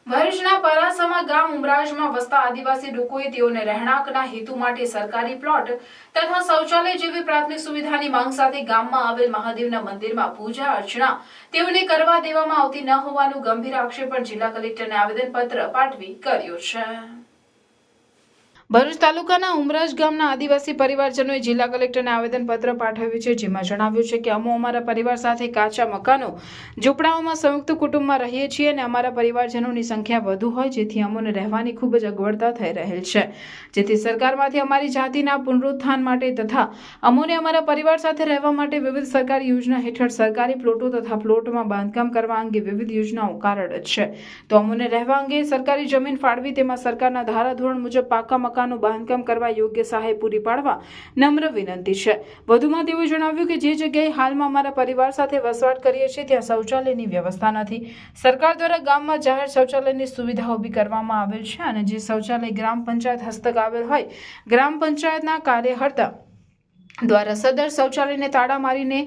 ભરૂચના પરાસમા ગામ ઉમરાજમાં વસતા આદિવાસી લોકોએ તેઓને રહેણાંકના હેતુ માટે સરકારી પ્લોટ તથા શૌચાલય જેવી પ્રાથમિક સુવિધાની માંગ સાથે ગામમાં આવેલ મહાદેવના મંદિરમાં પૂજા અર્ચના તેઓને કરવા દેવામાં આવતી ન હોવાનું ગંભીર આક્ષેપ જિલ્લા કલેક્ટરને આવેદનપત્ર પાઠવી કર્યો છે। ભરૂચ તાલુકાના ઉમરાજ ગામના આદિવાસી પરિવારજનોએ જિલ્લા કલેક્ટરને આવેદનપત્ર પાઠવ્યું છે, જેમાં જણાવ્યું છે કે અમે અમારા પરિવાર સાથે કાચા મકાનો ઝૂંપડાઓમાં સંયુક્ત કુટુંબમાં રહીએ છીએ અને અમારા પરિવારજનોની સંખ્યા વધુ હોય, જેથી અમને રહેવાની ખૂબ જ અગવડતા થઈ રહેલ છે, જેથી સરકારમાંથી અમારી જાતિના પુનરુત્થાન માટે તથા અમોને અમારા પરિવાર સાથે રહેવા માટે વિવિધ સરકારી યોજના હેઠળ સરકારી પ્લોટો તથા પ્લોટમાં બાંધકામ કરવા અંગે વિવિધ યોજનાઓ કાર્યરત છે, તો અમોને રહેવા અંગે સરકારી જમીન ફાળવી તેમાં સરકારના ધારાધોરણ મુજબ પાકા મકાન બાંધકામ કરવા યોગ્ય સહાય પૂરી પાડવા નમ્ર વિનંતી છે। વધુમાં તેઓએ જણાવ્યું કે જે જગ્યાએ હાલમાં અમારા પરિવાર સાથે વસવાટ કરીએ છીએ ત્યાં શૌચાલયની વ્યવસ્થા નથી। સરકાર દ્વારા ગામમાં જાહેર શૌચાલયની સુવિધા ઊભી કરવામાં આવેલ છે અને જે શૌચાલય ગ્રામ પંચાયત હસ્તક આવેલ હોય, ગ્રામ પંચાયતના કાર્યકર્તા દ્વારા સદર શૌચાલયને તાળા મારીને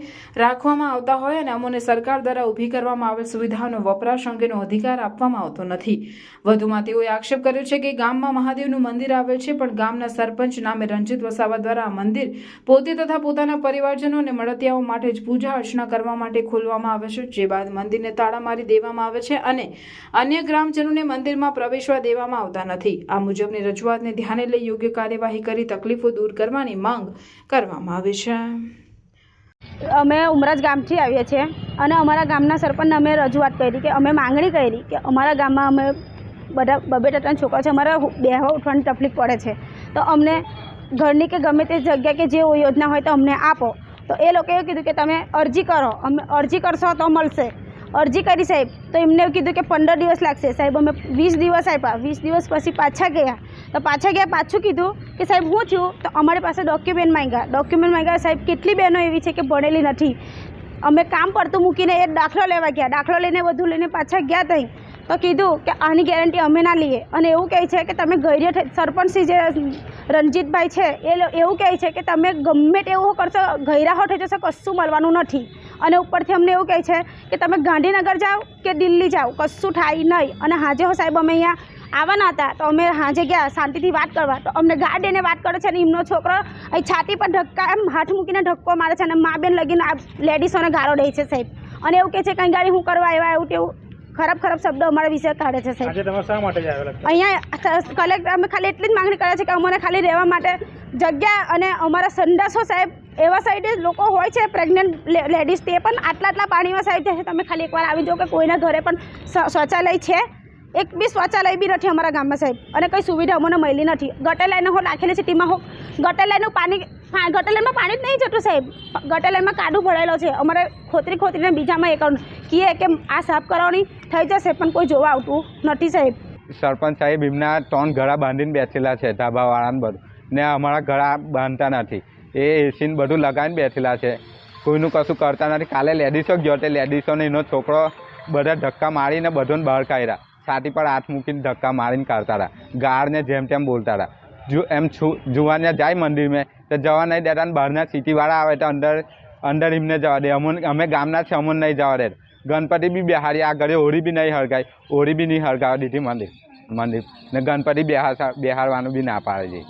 રાખવામાં આવતા હોય અને અમોને સરકાર દ્વારા ઊભી કરવામાં આવેલ સુવિધાનો વપરાશ અંગેનો અધિકાર આપવામાં આવતો નથી। વધુમાં તેઓએ આક્ષેપ કર્યો છે કે ગામમાં મહાદેવનું મંદિર આવેલ છે, પણ ગામના સરપંચ નામે રંજીત વસાવા દ્વારા આ મંદિર પોતે તથા પોતાના પરિવારજનો અને મળતિયાઓ માટે જ પૂજા અર્ચના કરવા માટે ખોલવામાં આવે છે, જે બાદ મંદિરને તાળા મારી દેવામાં આવે છે અને અન્ય ગ્રામજનોને મંદિરમાં પ્રવેશવા દેવામાં આવતા નથી। આ મુજબની રજૂઆતને ધ્યાને લઈ યોગ્ય કાર્યવાહી કરી તકલીફો દૂર કરવાની માંગ કરવામાં આવી છે। અમે ઉમરાજ ગામથી આવીએ છીએ અને અમારા ગામના સરપંચને અમે રજૂઆત કરી કે અમે માંગણી કરી કે અમારા ગામમાં અમે બધા બબે ટટાના છોકરા છે, અમારે બેહવા ઉઠવાની તકલીફ પડે છે, તો અમને ઘરની કે ગમે તે જગ્યા કે જે યોજના હોય તો અમને આપો। તો એ લોકોએ કીધું કે તમે અરજી કરો, અમે અરજી કરશો તો મળશે। અરજી કરી સાહેબ, તો એમને એવું કીધું કે 15 દિવસ લાગશે સાહેબ। અમે 20 દિવસ આપ્યા, 20 દિવસ પછી પાછા ગયા, તો પાછું કીધું કે સાહેબ હું થયું, તો અમારી પાસે ડોક્યુમેન્ટ માંગ્યા સાહેબ। કેટલી બહેનો એવી છે કે ભણેલી નથી, અમે કામ પડતું મૂકીને એ દાખલો લેવા ગયા, દાખલો લઈને બધું લઈને પાછા ગયા ત્યાં, તો કીધું કે આની ગેરંટી અમે ના લઈએ અને એવું કહે છે કે તમે સરપંચશ્રી જે રણજીતભાઈ છે એ એવું કહે છે કે તમે ગમે તેવું કરશો, ગૈરાહો થઈ જશો, કશું મળવાનું નથી। અને ઉપરથી અમને એવું કહે છે કે તમે ગાંધીનગર જાઓ કે દિલ્હી જાઓ, કશું થાય નહીં। અને હાજે હો સાહેબ અમે અહીંયા આવવાના હતા, તો અમે હાજે ગયા શાંતિથી વાત કરવા, તો અમને ગાર્ડ એને વાત કરે છે અને એમનો છોકરો અહીં છાતી પર ધક્કા એમ હાથ મૂકીને ધક્કો મારે છે અને મા બેન લગીને લેડીસોને ગાળો દે છે સાહેબ। અને એવું કહે છે કંઈ ગાડી હું કરવા આવ્યા, એવું તેવું ખરાબ શબ્દો અમારા વિશે કાઢે છે સાહેબ। આજે તમે શા માટે આવેલા? અહીંયા કલેક્ટર અમે ખાલી એટલી જ માંગણી કરે છે કે અમને ખાલી રહેવા માટે જગ્યા અને અમારા સંડાસો સાહેબ એવા સાઈડે લોકો હોય છે પ્રેગ્નન્ટ લેડીઝ, તે પણ આટલા પાણીમાં સાહેબ જાય છે। તમે ખાલી એકવાર આવી જાઓ કે કોઈના ઘરે પણ શૌચાલય છે, એક બી શૌચાલય બી નથી અમારા ગામમાં સાહેબ, અને કંઈ સુવિધા અમને મળી નથી। ગટર લાઈનો હો નાખેલી છે, તેમાં હો ગટર લાઈનનું ગટર લાઈનમાં પાણી જ નહીં જતું સાહેબ, ગટર લાઈનમાં કાદુ ભરાયેલો છે। અમારે ખોતરીને બીજામાં એ કરવાનું કહીએ કે આ સાફ કરવાની થઈ જશે, પણ કોઈ જોવા આવતું નથી સાહેબ। સરપંચ સાહેબ એમના 3 ઘડા બાંધીને બેઠેલા છે, ધાબાવાળાને બધું, ને અમારા ઘડા બાંધતા નથી, એ એસીને બધું લગાવીને બેઠેલા છે, કોઈનું કશું કરતા નથી। કાલે લેડીસો ગયો, તે લેડીસોને એનો છોકરો બધા ધક્કા મારીને બધોને બહાર કાઢ્યા, છાતી પર હાથ મૂકીને ધક્કા મારીને કાઢતા હતા, ગાળને જેમ તેમ બોલતા હતા। જો એમ જુવાને જાય મંદિરમાં તો જવા નહીં દેતા, બહારના સિટીવાળા આવે તો અંદર એમને જવા દે, અમે ગામના છે, અમને નહીં જવા દે। ગણપતિ બી બેહારી, આ ઘરે હોળી બી નહીં હળગાઈ, હોળી બી નહીં હળગાવા દીધી મંદિર ને ગણપતિ બેહારવાનું બી ના પાડે છે।